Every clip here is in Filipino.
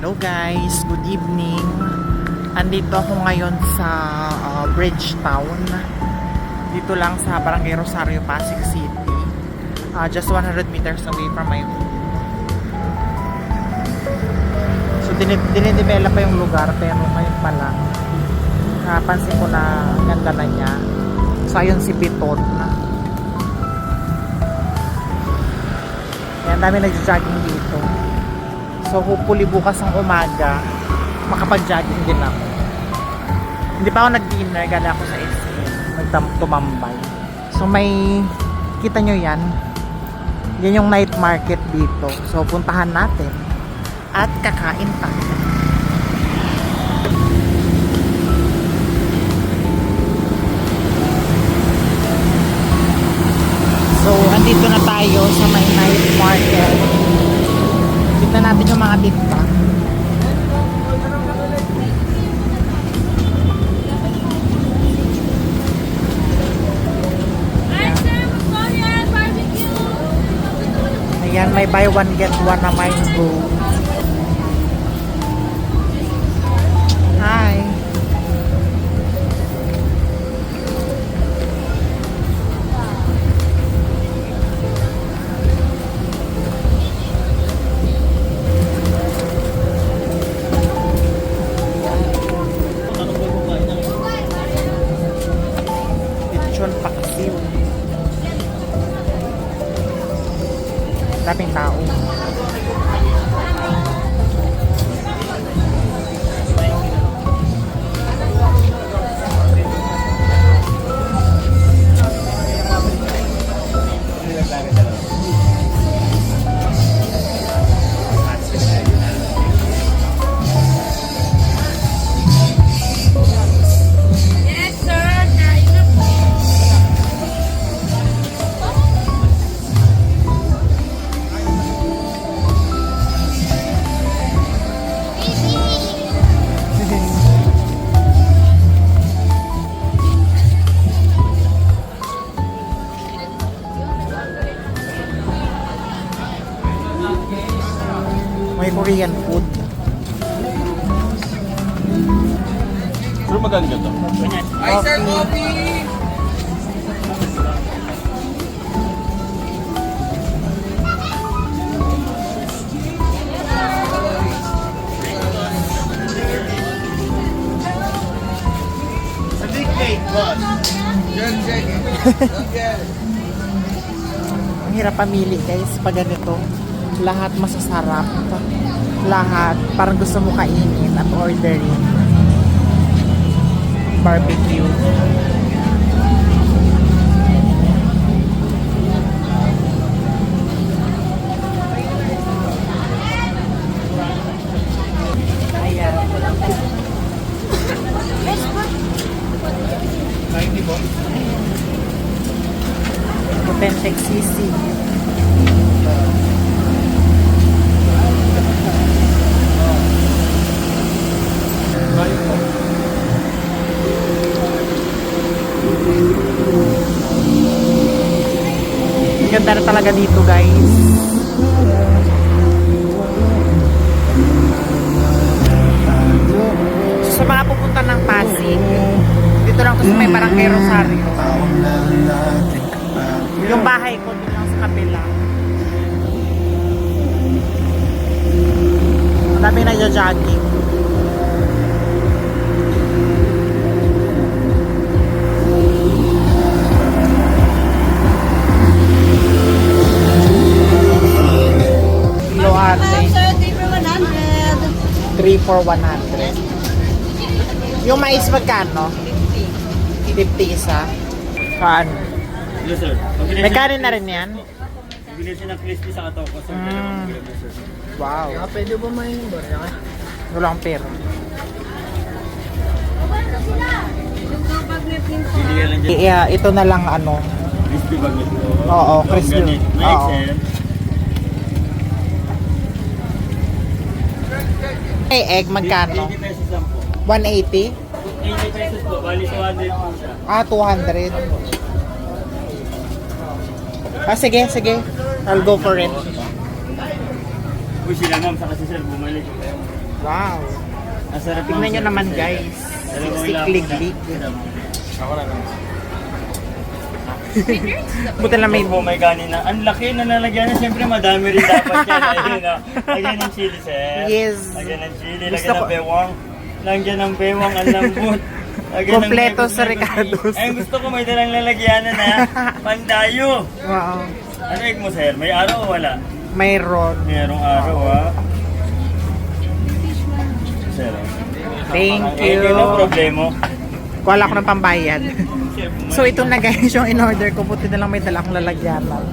Hello guys, good evening. Andito ako ngayon sa Bridgetown. Dito lang sa Barangay Rosario, Pasig City. Just 100 meters away from my home. So dinidevelop pa yung lugar, pero ngayon pa lang napansin ko na ang ganda na niya. So ayun si Piton. Yan, dami nag-jogging dito. So hopefully bukas ang umaga makapag-jogging din ako. Hindi pa ako nag-dinner, gala ako sa SM, tumambay. So may, kita nyo yan, yan yung night market dito. So puntahan natin at kakain tayo. So andito na tayo sa may night market. Tignan natin yung mga tinta. Ayan, may buy one get one na mango. Hi. Lechon paksiw. Daming tao. May Korean food. Pero magkano to? Hi sir, coffee! Ang hirap pamili guys pag ganito. Lahat masasarap. Lahat parang gusto mo kainin at ordering. Barbecue. Ayan. Authentic sisig. Ganda na talaga dito guys. So, sa mga pupunta ng Pasig, dito lang to sa may Barangay Rosario. Yung bahay ko dito lang sa kapila. Dami nagja-jogging. Sir, 3 for 100. 3 for 100. Yung mais magkano? 50 isa. Kaan? Yes sir. May kanin na rin yan? Bigyan siya ng crispy sa kataw ko sir. Wow. Pwede ba may barya? Walang pera. Bigyan lang dyan. Yeah, ito na lang ano. Crispy bagnet. Oo, crispy. May Oo. XL. May egg magkano? 80 pesos lang po. 180? 80 pesos po. Bali 200 po siya. 200. Sige, sige. I'll go for it. Uy, sila ma'am, saka si sir, bumalik. Wow. Ang sarap ng Tingnan nyo service, naman sir. guys. Alam mo, Siksik wala liglig. Ako na lang. Buti na may... Opo, may kanin na. Ang laki na nalagyan na. Siyempre, madami rin dapat yan. Ayun, lagyan ng chili, sir. Yes. Lagyan ng chili, Gusto lagyan ko- ng bewang. Lagyan ng bewang, ang lambot. Lagyan ng Kompleto bebos sa na Ricardo's. Ay, gusto ko may dalang lalagyanan na. Pandayo. Wow. Ano egg mo, sir? May araw o wala? Mayroon. Mayroong araw, ha? Sir, Thank eh, you. yun ang problema. Wala ko ng pambayad. So ito na guys yung in-order ko. Buti na lang may dala akong lalagyanan.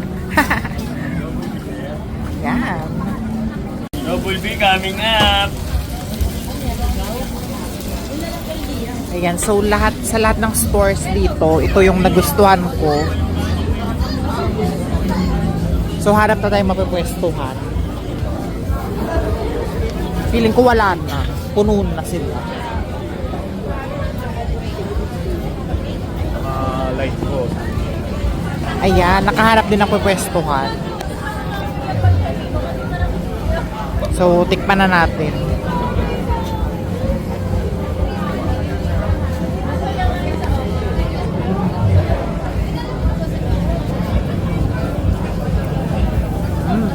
Yan. Double B coming up. Ayan, so sa lahat ng stores dito, ito yung nagustuhan ko. So harap na tayo mapipwestuhan. Feeling ko wala na. Puno na sila. Light po. Ayan, nakaharap din ang pipwestuhan. So, tikman na natin.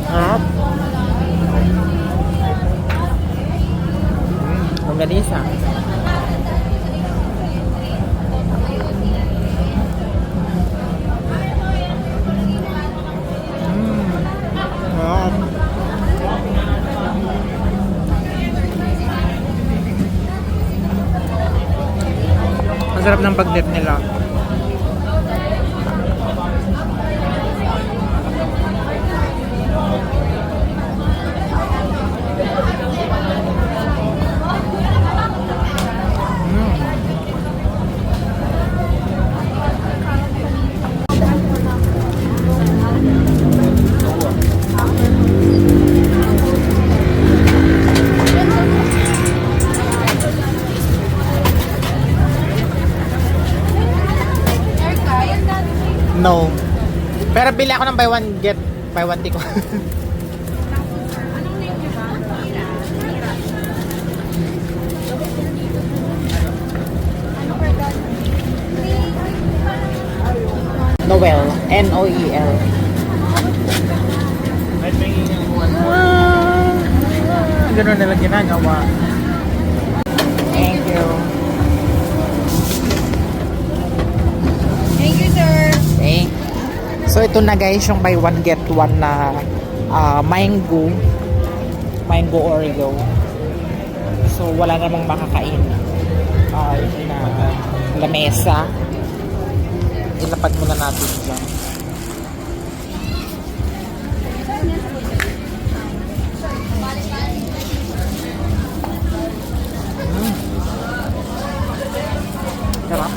Harap. Longganisa. Harap. Ang sarap ng pag-dip nila. No. Pero bili ako ng buy one take one. Noel. N-O-E-L. Ganun nila ginagawa. Thank you. Thank you, sir. Okay. So ito na guys yung buy one get one na mango Oreo. So wala namang makakain. Na lamesa. Ilapag muna natin dyan. Sarap.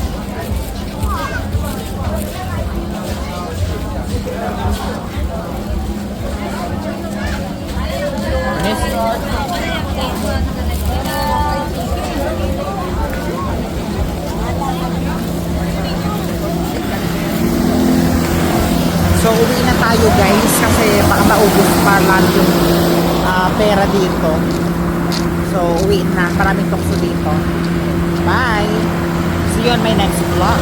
So, uwi na tayo guys kasi baka maubos pa lang yung pera dito. So, uwi na. Maraming tukso dito. Bye! See you on my next vlog.